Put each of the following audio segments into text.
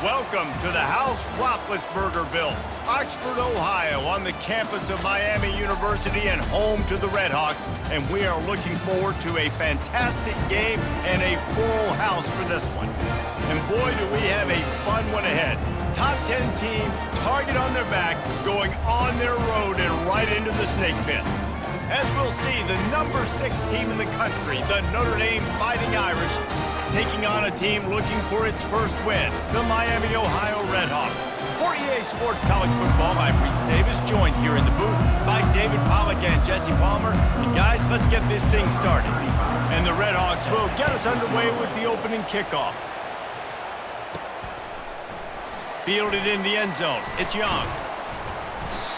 Welcome to the house Roethlisberger-built, Oxford, Ohio, on the campus of Miami University and home to the Redhawks. And we are looking forward to a fantastic game and a full house for this one. And boy, do we have a fun one ahead. Top 10 team, target on their back, going on their road and right into the snake pit. As we'll see, the number 6 team in the country, the Notre Dame Fighting Irish, taking on a team looking for its first win, the Miami, Ohio Redhawks. For EA Sports College Football, I'm Reese Davis, joined here in the booth by David Pollack and Jesse Palmer. And guys, let's get this thing started. And the Redhawks will get us underway with the opening kickoff. Fielded in the end zone, it's Young.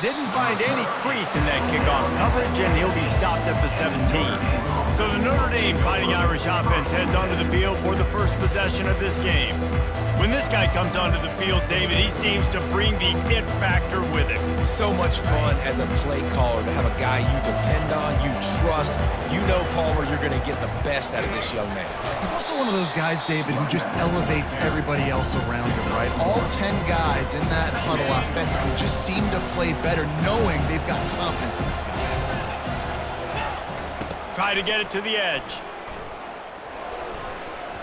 Didn't find any crease in that kickoff coverage, and he'll be stopped at the 17. So the Notre Dame Fighting Irish offense heads onto the field for the first possession of this game. When this guy comes onto the field, David, he seems to bring the it factor with him. So much fun as a play caller to have a guy you depend on, you trust. You know, Palmer, you're going to get the best out of this young man. He's also one of those guys, David, who just elevates everybody else around him, right? All 10 guys in that huddle offensively just seem to play better knowing they've got confidence in this guy. Try to get it to the edge.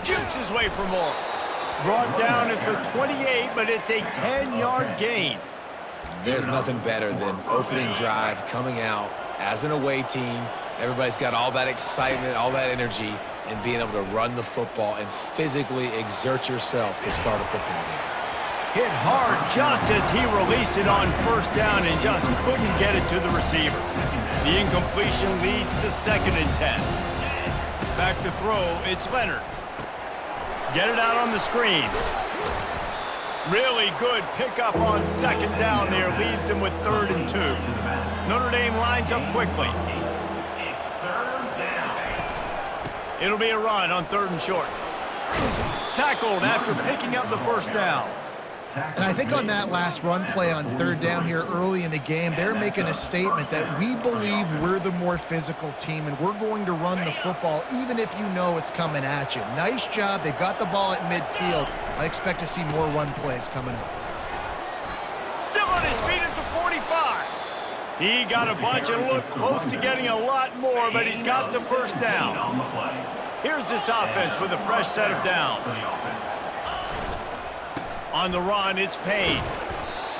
Jukes his way for more. Brought down at the 28, but it's a 10-yard gain. There's nothing better than opening drive, coming out as an away team. Everybody's got all that excitement, all that energy, and being able to run the football and physically exert yourself to start a football game. Hit hard just as he released it on first down and just couldn't get it to the receiver. The incompletion leads to 2nd and 10. Back to throw, it's Leonard. Get it out on the screen. Really good pickup on 2nd down there. Leaves them with 3rd and 2. Notre Dame lines up quickly. It'll be a run on 3rd and short. Tackled after picking up the first down. And I think on that last run play on 3rd down here early in the game, they're making a statement that we believe we're the more physical team and we're going to run the football even if you know it's coming at you. Nice job. They've got the ball at midfield. I expect to see more run plays coming up. Still on his feet at the 45. He got a bunch and looked close to getting a lot more, but he's got the first down. Here's this offense with a fresh set of downs. On the run, it's Payne.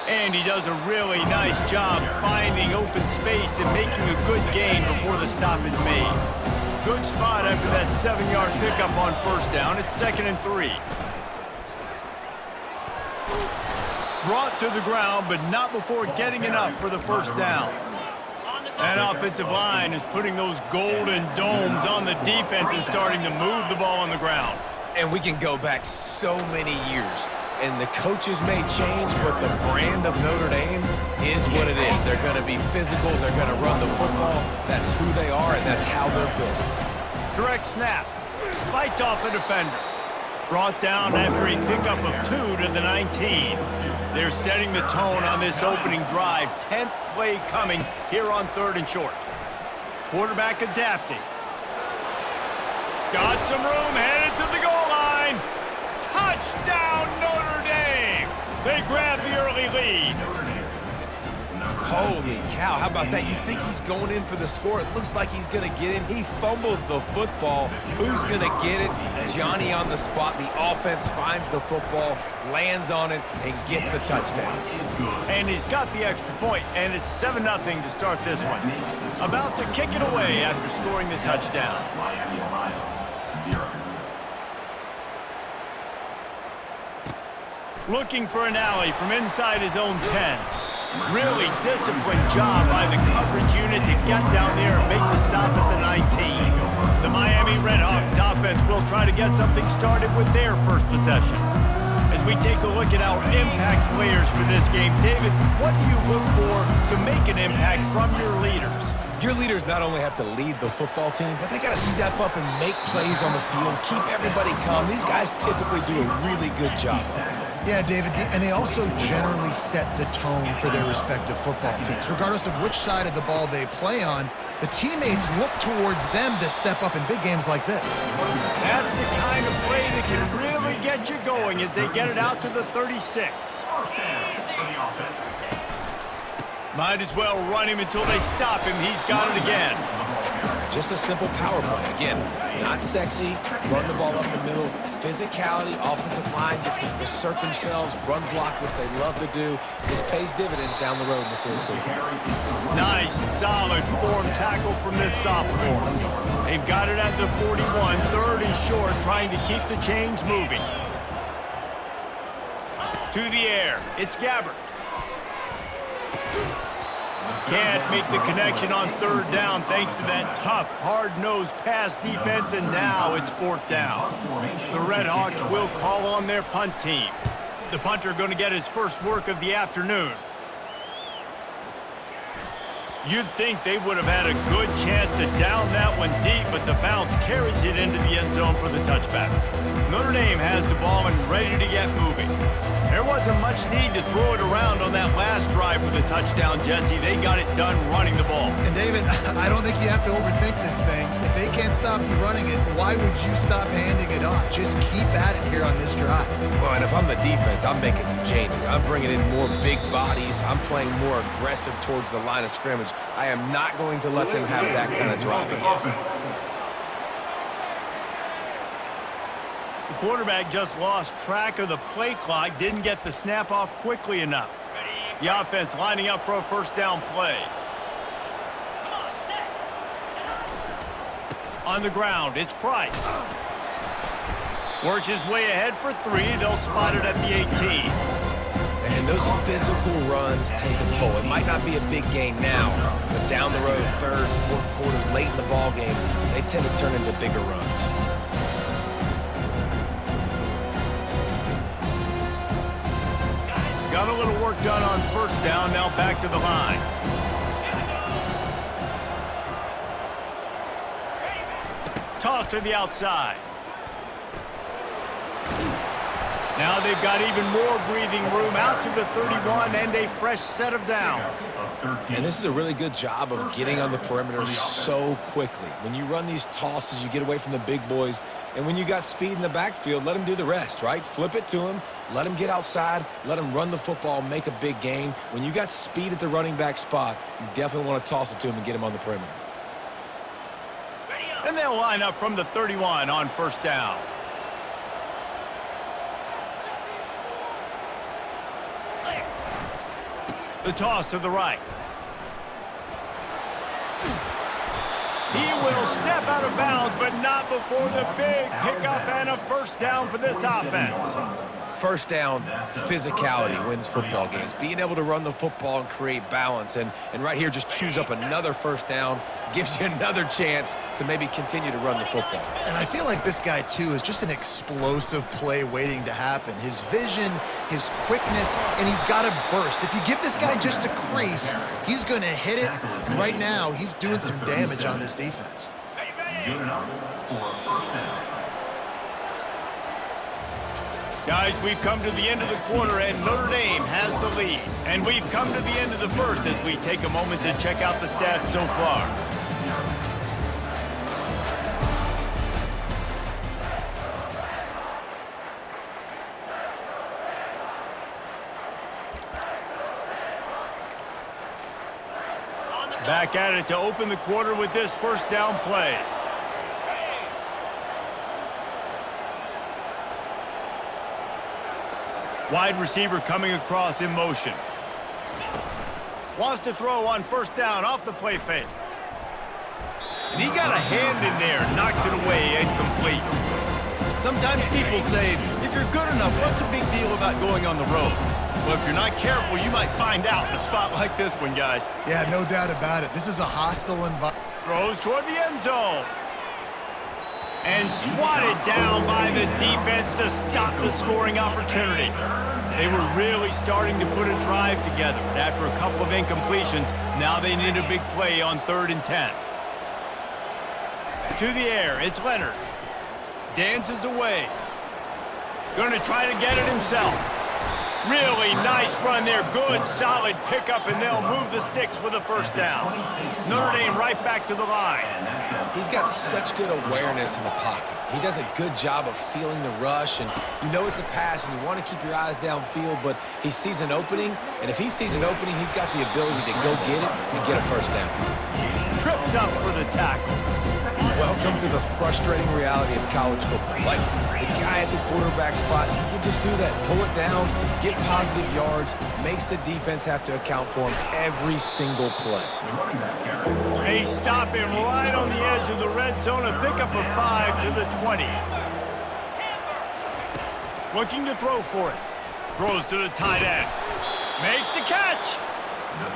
And he does a really nice job finding open space and making a good gain before the stop is made. Good spot after that 7-yard pickup on first down. It's 2nd and 3. Brought to the ground, but not before getting enough for the first down. That offensive line is putting those golden domes on the defense and starting to move the ball on the ground. And we can go back so many years. And the coaches may change, but the brand of Notre Dame is what it is. They're going to be physical. They're going to run the football. That's who they are, and that's how they're built. Direct snap. Fights off a defender. Brought down after a pickup of 2 to the 19. They're setting the tone on this opening drive. 10th play coming here on 3rd and short. Quarterback adapting. Got some room, headed to the goal line. Touchdown, Notre Dame! They grab the early lead. Holy cow, how about that? You think he's going in for the score. It looks like he's going to get in. He fumbles the football. Who's going to get it? Johnny on the spot. The offense finds the football, lands on it, and gets the touchdown. And he's got the extra point, and it's 7-0 to start this one. About to kick it away after scoring the touchdown. Looking for an alley from inside his own 10. Really disciplined job by the coverage unit to get down there and make the stop at the 19. The Miami Redhawks offense will try to get something started with their first possession. As we take a look at our impact players for this game, David, what do you look for to make an impact from your leaders? Your leaders not only have to lead the football team, but they got to step up and make plays on the field, keep everybody calm. These guys typically do a really good job of it. Yeah, David, and they also generally set the tone for their respective football teams. Regardless of which side of the ball they play on, the teammates look towards them to step up in big games like this. That's the kind of play that can really get you going as they get it out to the 36. Might as well run him until they stop him. He's got it again. Just a simple power play. Again, not sexy, run the ball up the middle. Physicality, offensive line gets to assert themselves, run block, which they love to do. This pays dividends down the road in the fourth quarter. Nice, solid form tackle from this sophomore. They've got it at the 41, third and short, trying to keep the chains moving. To the air, it's Gabbert. Can't make the connection on third down thanks to that tough, hard-nosed pass defense, and now it's fourth down. The Redhawks will call on their punt team. The punter going to get his first work of the afternoon. You'd think they would have had a good chance to down that one deep, but the bounce carries it into the end zone for the touchback. Notre Dame has the ball and ready to get moving. There wasn't much need to throw it around on that last drive for the touchdown, Jesse. They got it done running the ball. And David, I don't think you have to overthink this thing. If they can't stop you running it, why would you stop handing it off? Just keep at it here on this drive. Well, and if I'm the defense, I'm making some changes. I'm bringing in more big bodies. I'm playing more aggressive towards the line of scrimmage. I am not going to let them have that kind of drive again. The quarterback just lost track of the play clock, didn't get the snap off quickly enough. The offense lining up for a first down play. On the ground, it's Price. Works his way ahead for three. They'll spot it at the 18. And those physical runs take a toll. It might not be a big gain now, but down the road, third, fourth quarter, late in the ball games, they tend to turn into bigger runs. Got a little work done on first down, now back to the line. Toss to the outside. Now they've got even more breathing room out to the 31 and a fresh set of downs. And this is a really good job of getting on the perimeter so quickly. When you run these tosses, you get away from the big boys. And when you got speed in the backfield, let them do the rest, right? Flip it to them, let them get outside, let them run the football, make a big gain. When you got speed at the running back spot, you definitely want to toss it to him and get him on the perimeter. And they'll line up from the 31 on first down. The toss to the right. He will step out of bounds, but not before the big pickup and a first down for this offense. First down, physicality wins football games. Being able to run the football and create balance. And right here, just choose up another first down, gives you another chance to maybe continue to run the football. And I feel like this guy, too, is just an explosive play waiting to happen. His vision, his quickness, and he's got a burst. If you give this guy just a crease, he's going to hit it. And right now, he's doing some damage on this defense. Good enough for a first down. Guys, we've come to the end of the quarter, and Notre Dame has the lead. And we've come to the end of the first as we take a moment to check out the stats so far. Back at it to open the quarter with this first down play. Wide receiver coming across in motion. Wants to throw on first down off the play fake. And he got a hand in there, knocks it away, incomplete. Sometimes people say, if you're good enough, what's the big deal about going on the road? Well, if you're not careful, you might find out in a spot like this one, guys. Yeah, no doubt about it. This is a hostile environment. Throws toward the end zone. And swatted down by the defense to stop the scoring opportunity. They were really starting to put a drive together. After a couple of incompletions, now they need a big play on 3rd and 10. To the air, it's Leonard. Dances away. Going to try to get it himself. Really nice run there. Good, solid pickup, and they'll move the sticks with a first down. Notre Dame right back to the line. He's got such good awareness in the pocket. He does a good job of feeling the rush, and you know it's a pass, and you want to keep your eyes downfield, but he sees an opening, and if he sees an opening, he's got the ability to go get it and get a first down. Tripped up for the tackle. Welcome to the frustrating reality of college football. Like, the guy at the quarterback spot, he can just do that. Pull it down, get positive yards, makes the defense have to account for him every single play. They stop him right on the edge of the red zone. A pickup of 5 to the 20. Looking to throw for it. Throws to the tight end. Makes the catch.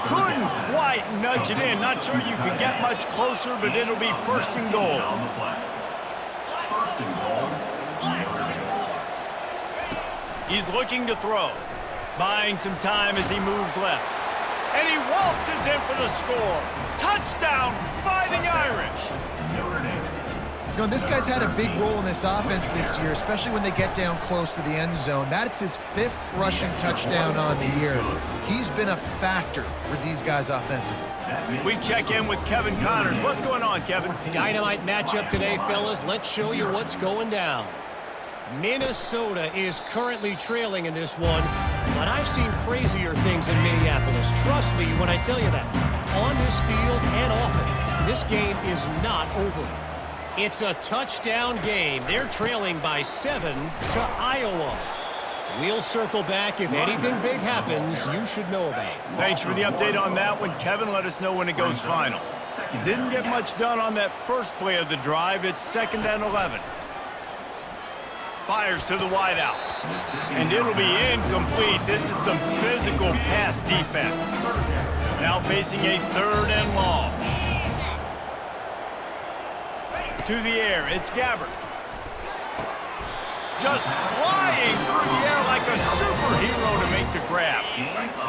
Couldn't quite nudge it in. Not sure you could get much closer, but it'll be first and goal. He's looking to throw. Buying some time as he moves left. And he waltzes in for the score. Touchdown, Fighting Irish. You know, this guy's had a big role in this offense this year, especially when they get down close to the end zone. That's his 5th rushing touchdown on the year. He's been a factor for these guys offensively. We check in with Kevin Connors. What's going on, Kevin? Dynamite matchup today, fellas. Let's show you what's going down. Minnesota is currently trailing in this one, but I've seen crazier things in Minneapolis. Trust me when I tell you that. On this field and off it, this game is not over. It's a touchdown game. They're trailing by 7 to Iowa. We'll circle back. If anything big happens, you should know about it. Thanks for the update on that one, Kevin. Let us know when it goes final. Didn't get much done on that first play of the drive. It's 2nd and 11. Fires to the wideout. And it'll be incomplete. This is some physical pass defense. Now facing a 3rd and long. To the air, it's Gabbert. Just flying through the air like a superhero to make the grab.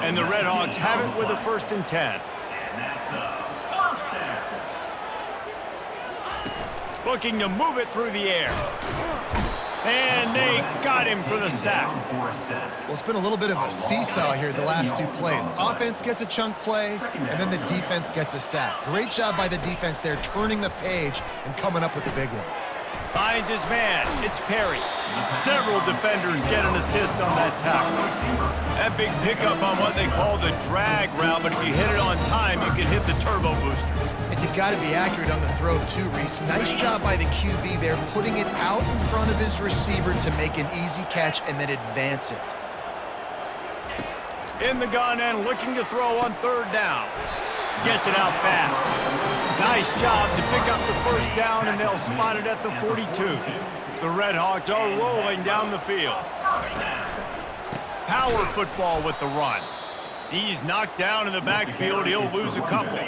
And the Red Hawks have it with a 1st and 10. Looking to move it through the air. And they got him for the sack. Well, it's been a little bit of a seesaw here the last 2 plays. Offense gets a chunk play, and then the defense gets a sack. Great job by the defense there, turning the page and coming up with the big one. Finds his man. It's Perry. Several defenders get an assist on that tackle. That big pickup on what they call the drag route, but if you hit it on time, you can hit the turbo boosters. And you've got to be accurate on the throw too, Reese. Nice job by the QB there, putting it out in front of his receiver to make an easy catch and then advance it. In the gun and looking to throw on 3rd down. Gets it out fast. Nice job to pick up the first down, and they'll spot it at the 42. The Red Hawks are rolling down the field. Power football with the run. He's knocked down in the backfield. He'll lose a couple.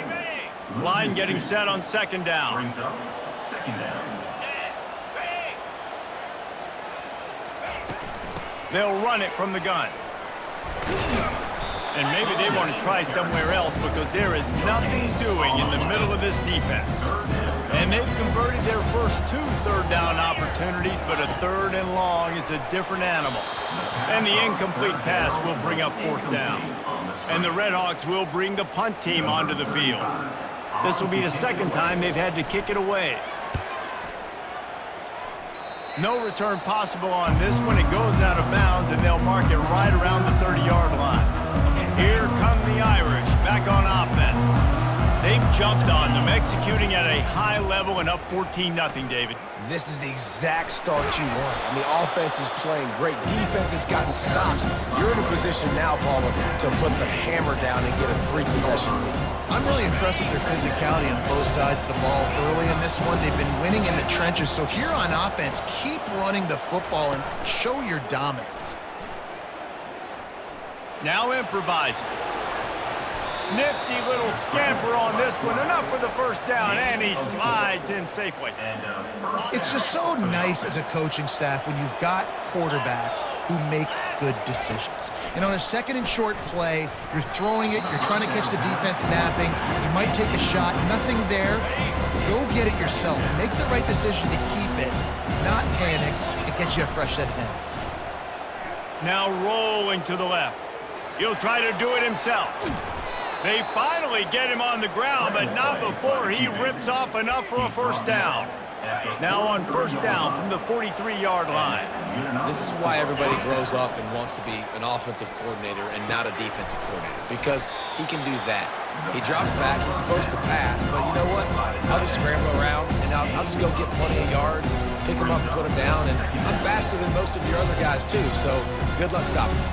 Line getting set on 2nd down. They'll run it from the gun. And maybe they want to try somewhere else because there is nothing doing in the middle of this defense. And they've converted their first 2 3rd down opportunities, but a 3rd and long is a different animal. And the incomplete pass will bring up 4th down. And the Red Hawks will bring the punt team onto the field. This will be the 2nd time they've had to kick it away. No return possible on this one. It goes out of bounds, and they'll mark it right around the 30-yard line. Here come the Irish back on offense. They've jumped on them, executing at a high level and up 14-0, David. This is the exact start you want. I mean, offense is playing great. Defense has gotten stops. You're in a position now, Palmer, to put the hammer down and get a 3-possession lead. I'm really impressed with their physicality on both sides of the ball early in this one. They've been winning in the trenches. So here on offense, keep running the football and show your dominance. Now improvising. Nifty little scamper on this one. Enough for the first down, and he slides in safely. It's just so nice as a coaching staff when you've got quarterbacks who make good decisions. And on a 2nd and short play, you're throwing it, you're trying to catch the defense napping, you might take a shot, nothing there. Go get it yourself. Make the right decision to keep it, not panic, and get you a fresh set of downs. Now rolling to the left. He'll try to do it himself. They finally get him on the ground, but not before he rips off enough for a first down. Now on first down from the 43-yard line. This is why everybody grows up and wants to be an offensive coordinator and not a defensive coordinator, because he can do that. He drops back, he's supposed to pass, but you know what? I'll just scramble around, and I'll just go get plenty of yards, pick him up and put him down, and I'm faster than most of your other guys too, so good luck stopping me.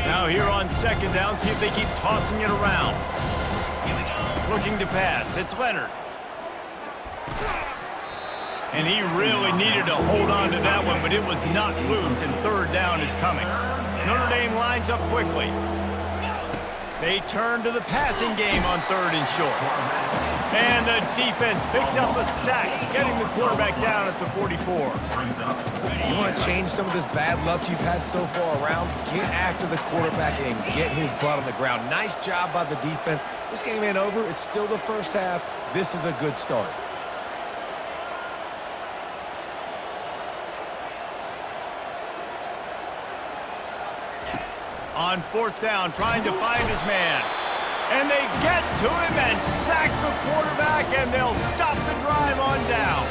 Now here on second down, see if they keep tossing it around. Looking to pass, it's Leonard. And he really needed to hold on to that one, but it was not loose, and third down is coming. Notre Dame lines up quickly. They turn to the passing game on third and short. And the defense picks up a sack, getting the quarterback down at the 44. You want to change some of this bad luck you've had so far around? Get after the quarterback and get his butt on the ground. Nice job by the defense. This game ain't over. It's still the first half. This is a good start. On fourth down, trying to find his man. And they get to him and sack the quarterback, and they'll stop the drive on down.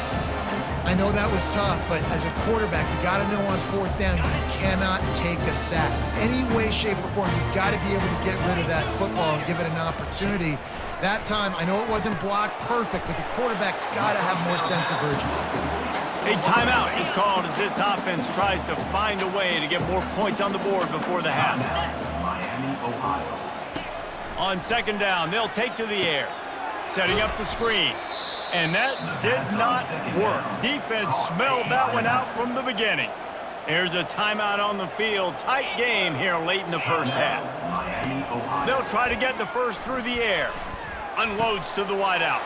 I know that was tough, but as a quarterback, you got to know on fourth down, you cannot take a sack. Any way, shape, or form, you've got to be able to get rid of that football and give it an opportunity. That time, I know it wasn't blocked perfect, but the quarterback's got to have more sense of urgency. A timeout is called as this offense tries to find a way to get more points on the board before the half. Miami, Ohio. On second down, they'll take to the air, setting up the screen. And that did not work. Defense smelled that one out from the beginning. There's a timeout on the field. Tight game here late in the first half. They'll try to get the first through the air. Unloads to the wideout.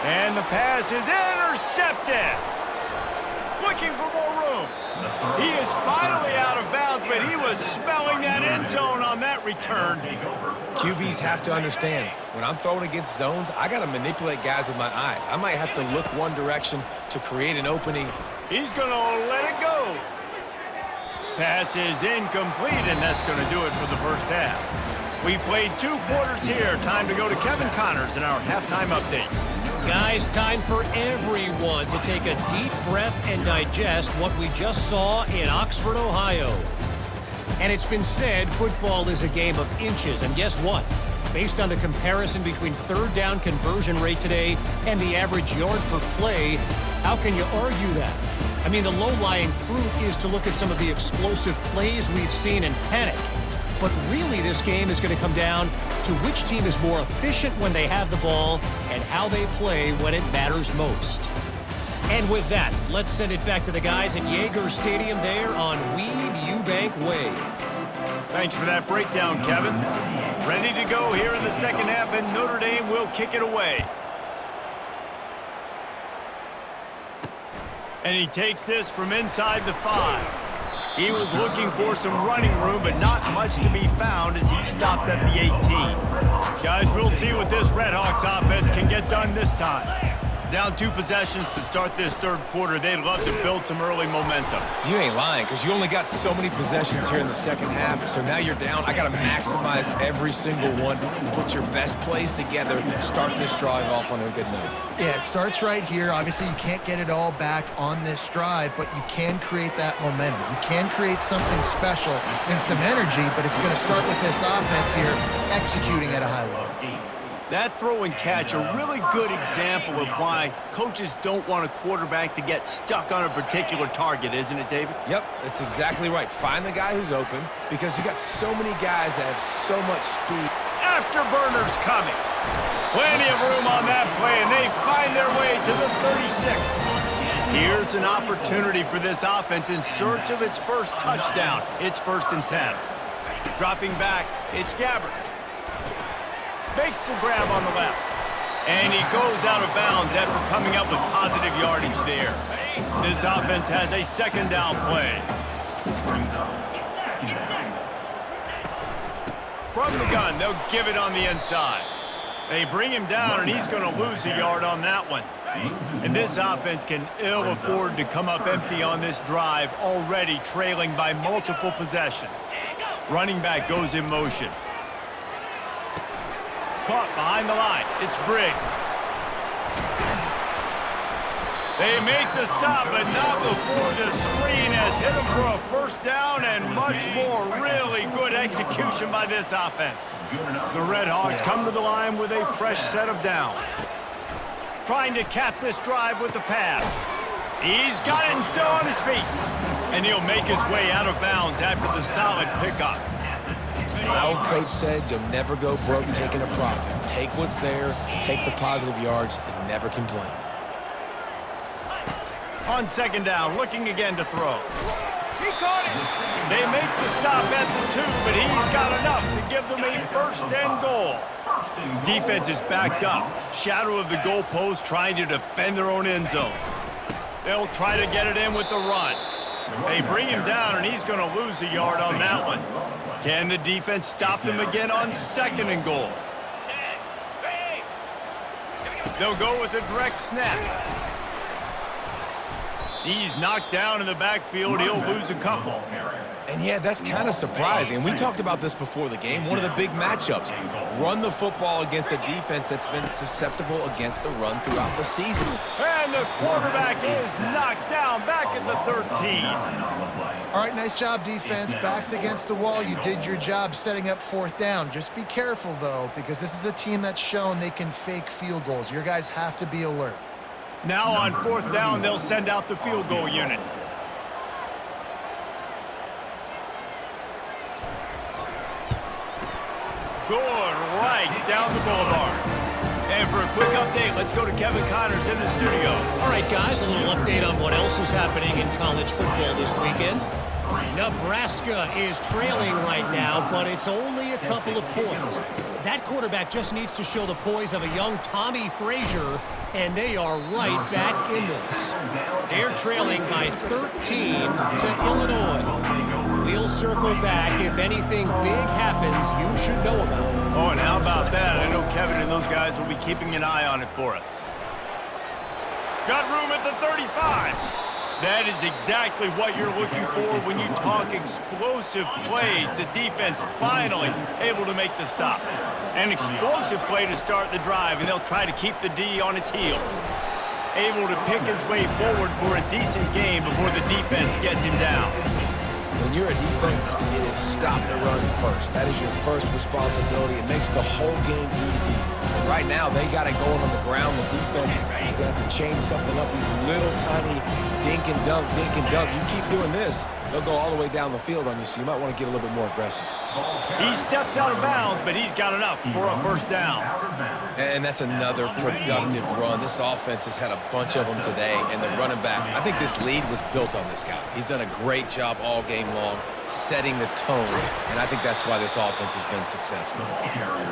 And the pass is intercepted. Looking for more room. He is finally out of bounds, but he was smelling that end zone on that return. QBs have to understand, when I'm throwing against zones, I got to manipulate guys with my eyes. I might have to look one direction to create an opening. He's going to let it go. Pass is incomplete, and that's going to do it for the first half. We've played 2 quarters here. Time to go to Kevin Connors in our halftime update. Guys, time for everyone to take a deep breath and digest what we just saw in Oxford, Ohio. And it's been said football is a game of inches, and guess what? Based on the comparison between third down conversion rate today and the average yard per play, how can you argue that? I mean, the low-lying fruit is to look at some of the explosive plays we've seen and panic. But really, this game is going to come down to which team is more efficient when they have the ball and how they play when it matters most. And with that, let's send it back to the guys in Yager Stadium there on Weed Eubank Way. Thanks for that breakdown, Kevin. Ready to go here in the second half, and Notre Dame will kick it away. And he takes this from inside the 5. He was looking for some running room, but not much to be found as he stopped at the 18. Guys, we'll see what this Redhawks offense can get done this time. Down 2 possessions to start this third quarter. They'd love to build some early momentum. You ain't lying, because you only got so many possessions here in the second half, so now you're down. I got to maximize every single one, put your best plays together, start this drive off on a good note. Yeah, it starts right here. Obviously, you can't get it all back on this drive, but you can create that momentum. You can create something special and some energy, but it's going to start with this offense here executing at a high level. That throw and catch, a really good example of why coaches don't want a quarterback to get stuck on a particular target, isn't it, David? Yep, that's exactly right. Find the guy who's open, because you got so many guys that have so much speed. Afterburners coming. Plenty of room on that play, and they find their way to the 36. Here's an opportunity for this offense in search of its first touchdown. It's 1st and 10. Dropping back, it's Gabbard. Makes the grab on the left. And he goes out of bounds after coming up with positive yardage there. This offense has a second down play. From the gun, they'll give it on the inside. They bring him down, and he's going to lose a yard on that one. And this offense can ill afford to come up empty on this drive, already trailing by multiple possessions. Running back goes in motion. Caught behind the line. It's Briggs. They make the stop, but not before the screen has hit them for a first down, and much more. Really good execution by this offense. The Red Hawks come to the line with a fresh set of downs. Trying to cap this drive with the pass. He's got it and still on his feet. And he'll make his way out of bounds after the solid pickup. My old coach said you'll never go broke taking a profit. Take what's there, take the positive yards, and never complain. On second down, looking again to throw. He caught it. They make the stop at the 2, but he's got enough to give them a first and goal. Defense is backed up. Shadow of the goalpost, trying to defend their own end zone. They'll try to get it in with the run. They bring him down, and he's going to lose a yard on that one. Can the defense stop them again on second and goal? They'll go with a direct snap. He's knocked down in the backfield. He'll lose a couple. And yeah, that's kind of surprising. We talked about this before the game. One of the big matchups. Run the football against a defense that's been susceptible against the run throughout the season. And the quarterback is knocked down back at the 13. All right, nice job, defense. Backs against the wall. You did your job setting up fourth down. Just be careful, though, because this is a team that's shown they can fake field goals. Your guys have to be alert. Now on fourth down, they'll send out the field goal unit. Good right down the boulevard. And for a quick update, let's go to Kevin Connors in the studio. All right, guys, a little update on what else is happening in college football this weekend. Nebraska is trailing right now, but it's only a couple of points. That quarterback just needs to show the poise of a young Tommy Frazier, and they are right back in this. They're trailing by 13 to Illinois. We'll circle back. If anything big happens, you should know about it. Oh, and how about that? I know Kevin and those guys will be keeping an eye on it for us. Got room at the 35. That is exactly what you're looking for when you talk explosive plays. The defense finally able to make the stop. An explosive play to start the drive, and they'll try to keep the D on its heels. Able to pick his way forward for a decent game before the defense gets him down. When you're a defense, it is stop the run first. That is your first responsibility. It makes the whole game easy. And right now, they got it going on the ground. The defense is going to have to change something up. These little tiny dink and dunk, dink and dunk. You keep doing this, they'll go all the way down the field on you, so you might want to get a little bit more aggressive. He steps out of bounds, but he's got enough for a first down. And that's another productive run. This offense has had a bunch of them today, and the running back, I think this lead was built on this guy. He's done a great job all game long, setting the tone, and I think that's why this offense has been successful.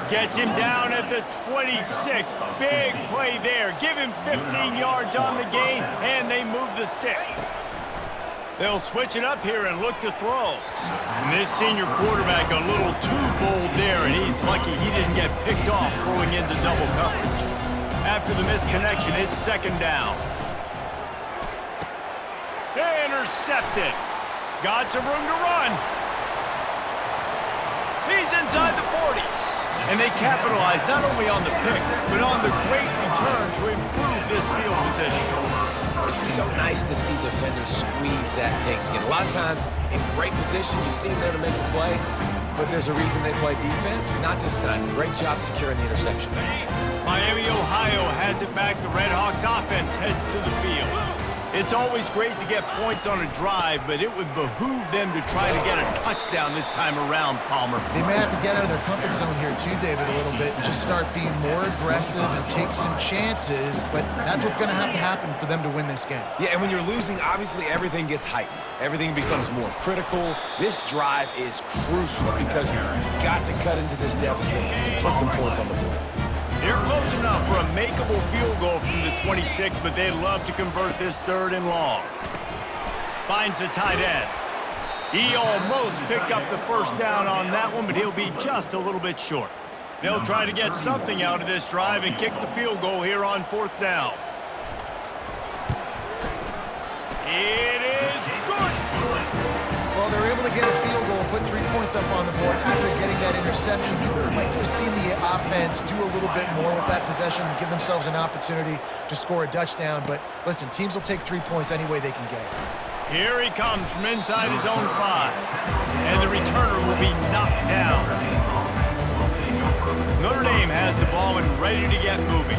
Gets him down at the 26. Big play there. Give him 15 yards on the gain, and they move the sticks. They'll switch it up here and look to throw. And this senior quarterback a little too bold there, and he's lucky he didn't get picked off throwing into double coverage. After the misconnection, it's second down. Intercepted. Got some room to run. He's inside the 40. And they capitalize not only on the pick, but on the great return to improve this field position. It's so nice to see defenders squeeze that pigskin. A lot of times, in great position, you see them there to make the play, but there's a reason they play defense. Not this time. Great job securing the interception. Miami, Ohio has it back. The Red Hawks offense heads to the field. It's always great to get points on a drive, but it would behoove them to try to get a touchdown this time around, Palmer. They may have to get out of their comfort zone here too, David, a little bit and just start being more aggressive and take some chances, but that's what's going to have to happen for them to win this game. Yeah, and when you're losing, obviously everything gets heightened. Everything becomes more critical. This drive is crucial because you've got to cut into this deficit and put some points on the board. They're close enough for a makeable field goal from the 26, but they'd love to convert this 3rd and long. Finds the tight end. He almost picked up the first down on that one, but he'll be just a little bit short. They'll try to get something out of this drive and kick the field goal here on 4th down. It is good. Well, they're able to get a field goal, put 3 points up on the board after getting that interception. You would like to have seen the offense do a little bit more with that possession and give themselves an opportunity to score a touchdown. But listen, teams will take 3 points any way they can get it. Here he comes from inside his own 5. And the returner will be knocked down. Notre Dame has the ball and ready to get moving.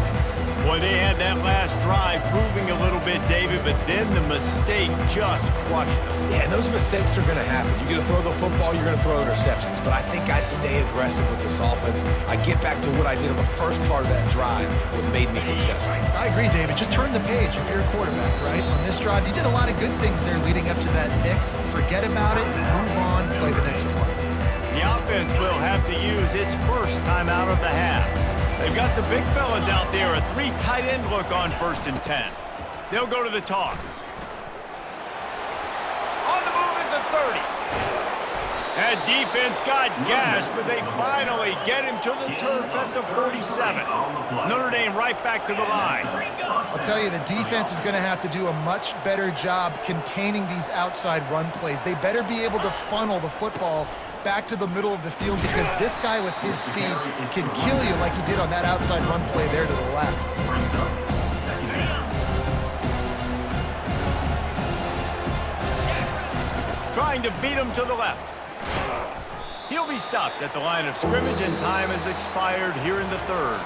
Boy, they had that last drive moving a little bit, David, but then the mistake just crushed them. Yeah, and those mistakes are going to happen. You're going to throw the football, you're going to throw interceptions. But I think I stay aggressive with this offense. I get back to what I did on the first part of that drive, what made me successful. I agree, David. Just turn the page if you're a quarterback, right? On this drive, you did a lot of good things there leading up to that pick. Forget about it, move on, play the next play. The offense will have to use its first time out of the half. They've got the big fellas out there, a 3 tight end look on 1st and 10. They'll go to the toss. On the move is the 30. That defense got gashed, but they finally get him to the turf at the 47. Notre Dame right back to the line. I'll tell you, the defense is going to have to do a much better job containing these outside run plays. They better be able to funnel the football back to the middle of the field because this guy with his speed can kill you like he did on that outside run play there to the left. Trying to beat him to the left. He'll be stopped at the line of scrimmage, and time has expired here in the 3rd.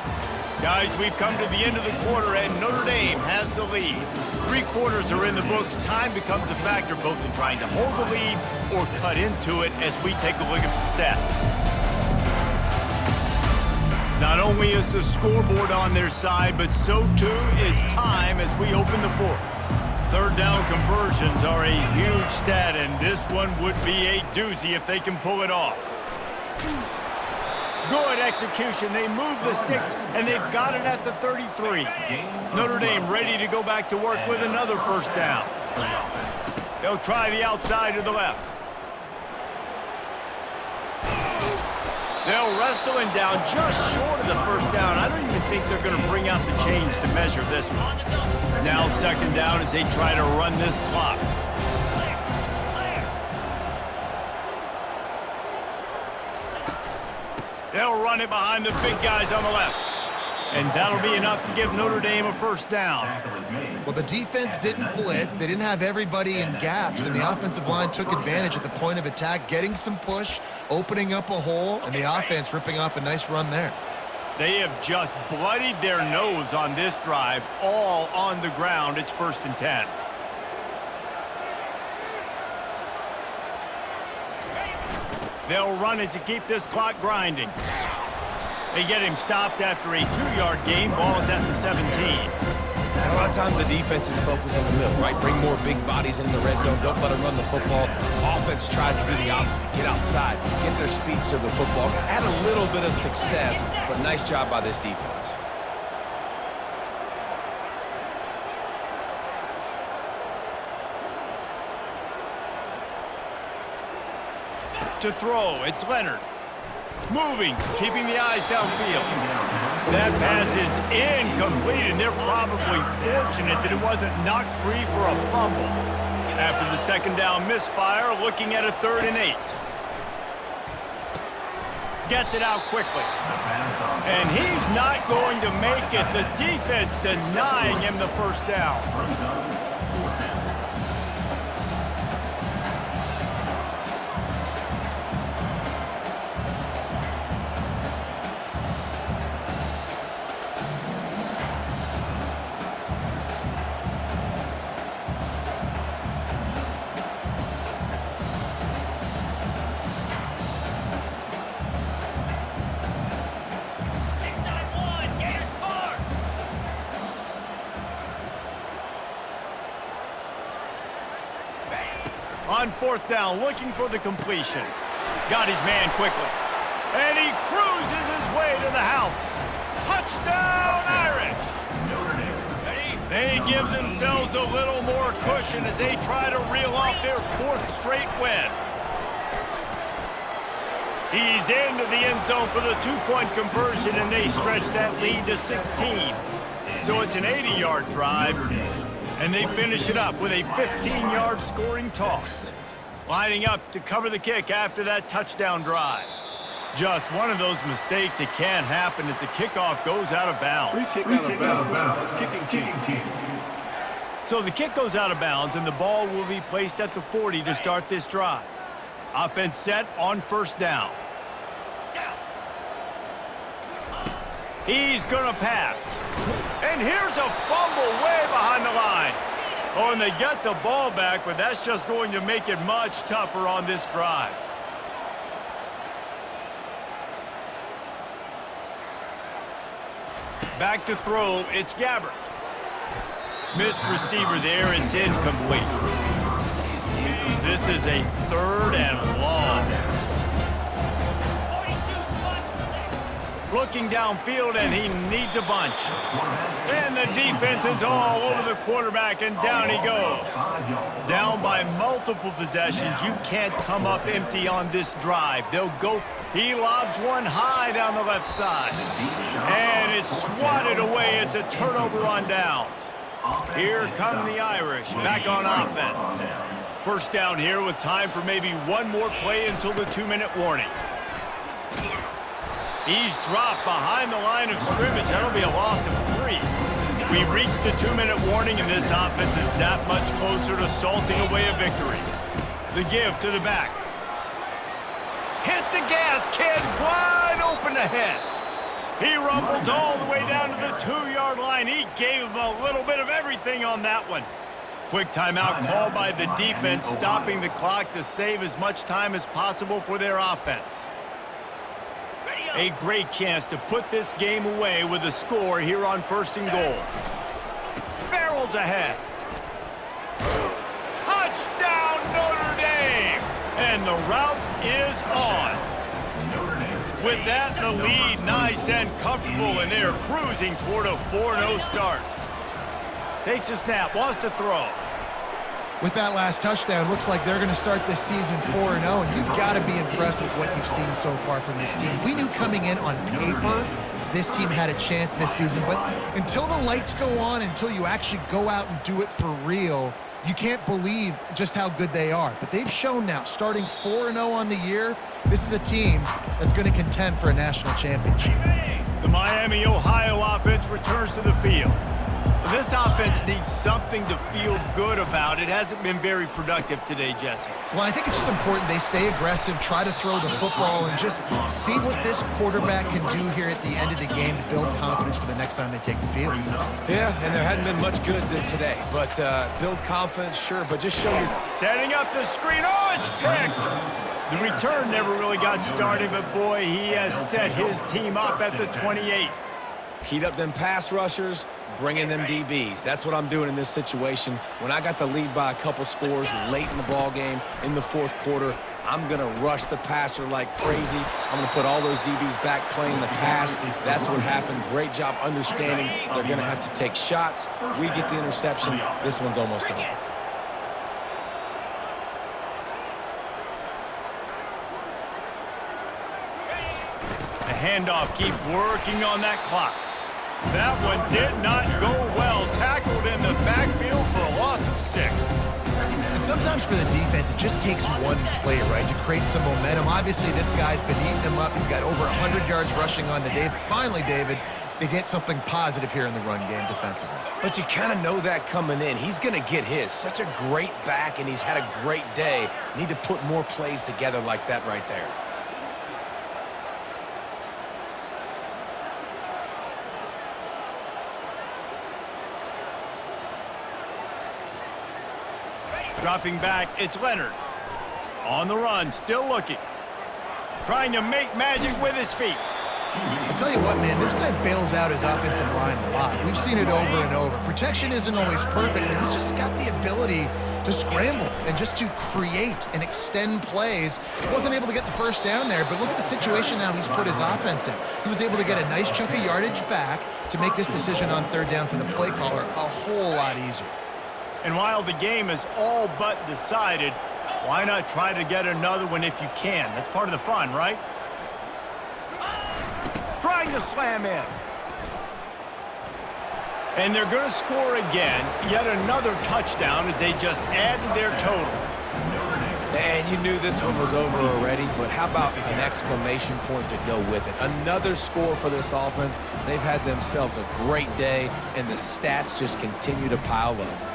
Guys, we've come to the end of the quarter, and Notre Dame has the lead. 3 quarters are in the books. Time becomes a factor both in trying to hold the lead or cut into it as we take a look at the stats. Not only is the scoreboard on their side, but so too is time as we open the 4th. 3rd down conversions are a huge stat, and this one would be a doozy if they can pull it off. Good execution. They move the sticks, and they've got it at the 33. Notre Dame ready to go back to work with another 1st down. They'll try the outside to the left. They'll wrestle him down just short of the 1st down. I don't even think they're going to bring out the chains to measure this one. Now 2nd down as they try to run this clock. They'll run it behind the big guys on the left. And that'll be enough to give Notre Dame a 1st down. Well, the defense didn't blitz. They didn't have everybody in gaps, and the offensive line took advantage at the point of attack, getting some push, opening up a hole, and the offense ripping off a nice run there. They have just bloodied their nose on this drive, all on the ground. It's 1st and 10. They'll run it to keep this clock grinding. They get him stopped after a 2-yard gain. Ball is at the 17. And a lot of times the defense is focused on the middle, right? Bring more big bodies into the red zone. Don't let them run the football. Offense tries to do the opposite. Get outside. Get their speeds to the football. Had a little bit of success, but nice job by this defense. To throw, it's Leonard. Moving, keeping the eyes downfield. That pass is incomplete, and they're probably fortunate that it wasn't knocked free for a fumble. After the 2nd down misfire, looking at a 3rd and 8. Gets it out quickly. And he's not going to make it. The defense denying him the 1st down. On 4th down, looking for the completion. Got his man quickly. And he cruises his way to the house. Touchdown! gives themselves a little more cushion as they try to reel off their 4th straight win. He's into the end zone for the 2-point conversion, and they stretch that lead to 16. So it's an 80-yard drive, and they finish it up with a 15-yard scoring toss. Lining up to cover the kick after that touchdown drive. Just one of those mistakes that can happen as the kickoff goes out of bounds. Kicking team. So the kick goes out of bounds, and the ball will be placed at the 40 to start this drive. Offense set on 1st down. He's going to pass. And here's a fumble way behind the line. Oh, and they get the ball back, but that's just going to make it much tougher on this drive. Back to throw, it's Gabbert. Missed receiver there, it's incomplete. This is a 3rd and long. Looking downfield, and he needs a bunch. And the defense is all over the quarterback, and down he goes. Down by multiple possessions. You can't come up empty on this drive. They'll go. He lobs one high down the left side. And it's swatted away. It's a turnover on downs. Here come the Irish back on offense. 1st down here with time for maybe one more play until the 2-minute warning. He's dropped behind the line of scrimmage. That'll be a loss of 3. We've reached the 2-minute warning, and this offense is that much closer to salting away a victory. The give to the back. Hit the gas, kid. Wide open ahead. He rumbles all the way down to the 2-yard line. He gave him a little bit of everything on that one. Quick timeout called by the defense, stopping the clock to save as much time as possible for their offense. A great chance to put this game away with a score here on 1st and goal. Barrels ahead. Touchdown, Notre Dame! And the route is on. With that, the lead nice and comfortable, and they're cruising toward a 4-0 start. Takes a snap, wants to throw. With that last touchdown, looks like they're going to start this season 4-0, and you've got to be impressed with what you've seen so far from this team. We knew coming in on paper this team had a chance this season, but until the lights go on, until you actually go out and do it for real, you can't believe just how good they are. But they've shown now, starting 4-0 on the year, this is a team that's going to contend for a national championship. The Miami, Ohio offense returns to the field. This offense needs something to feel good about. It hasn't been very productive today, Jesse. Well, I think it's just important they stay aggressive, try to throw the football, and just see what this quarterback can do here at the end of the game to build confidence for the next time they take the field. Yeah, and there hadn't been much good today. But build confidence, sure, but just show your... Setting up the screen. Oh, it's picked! The return never really got started, but boy, he has set his team up at the 28. Keyed up them pass rushers, bringing them DBs. That's what I'm doing in this situation. When I got the lead by a couple scores late in the ball game, in the 4th quarter, I'm going to rush the passer like crazy. I'm going to put all those DBs back playing the pass. That's what happened. Great job understanding they're going to have to take shots. We get the interception. This one's almost over. The handoff, keep working on that clock. That one did not go well. Tackled in the backfield for a loss of 6. And sometimes for the defense, it just takes one play, right, to create some momentum. Obviously, this guy's been eating them up. He's got over 100 yards rushing on the day. But finally, David, they get something positive here in the run game defensively. But you kind of know that coming in. He's going to get his. Such a great back, and he's had a great day. Need to put more plays together like that right there. Dropping back, it's Leonard. On the run, still looking. Trying to make magic with his feet. I'll tell you what, man, this guy bails out his offensive line a lot. We've seen it over and over. Protection isn't always perfect, but he's just got the ability to scramble and just to create and extend plays. Wasn't able to get the first down there, but look at the situation now he's put his offense in. He was able to get a nice chunk of yardage back to make this decision on third down for the play caller a whole lot easier. And while the game is all but decided, why not try to get another one if you can? That's part of the fun, right? Trying to slam in. And they're going to score again. Yet another touchdown as they just add to their total. And you knew this one was over already, but how about an exclamation point to go with it? Another score for this offense. They've had themselves a great day, and the stats just continue to pile up.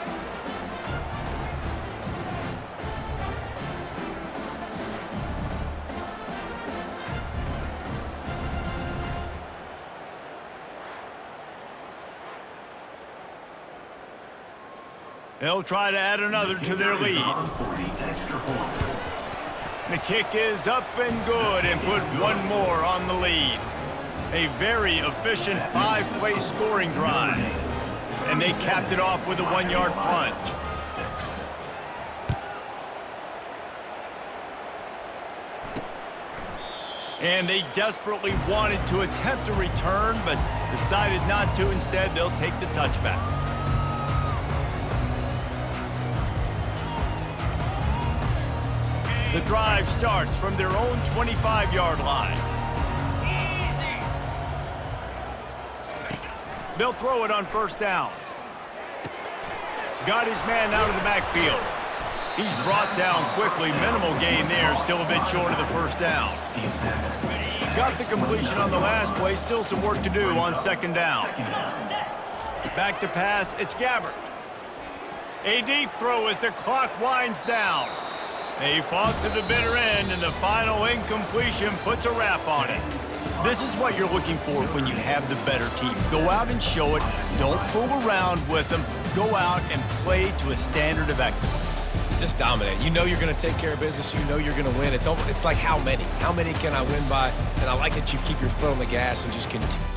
They'll try to add another to their lead. The kick is up and good and put one more on the lead. A very efficient 5-play scoring drive. And they capped it off with a 1-yard plunge. And they desperately wanted to attempt a return, but decided not to. Instead, they'll take the touchback. The drive starts from their own 25-yard line. They'll throw it on first down. Got his man out of the backfield. He's brought down quickly. Minimal gain there, still a bit short of the first down. Got the completion on the last play, still some work to do on second down. Back to pass, it's Gabbert. A deep throw as the clock winds down. They fought to the bitter end, and the final incompletion puts a wrap on it. This is what you're looking for when you have the better team. Go out and show it. Don't fool around with them. Go out and play to a standard of excellence. Just dominate. You know you're going to take care of business. You know you're going to win. It's like how many? How many can I win by? And I like that you keep your foot on the gas and just continue.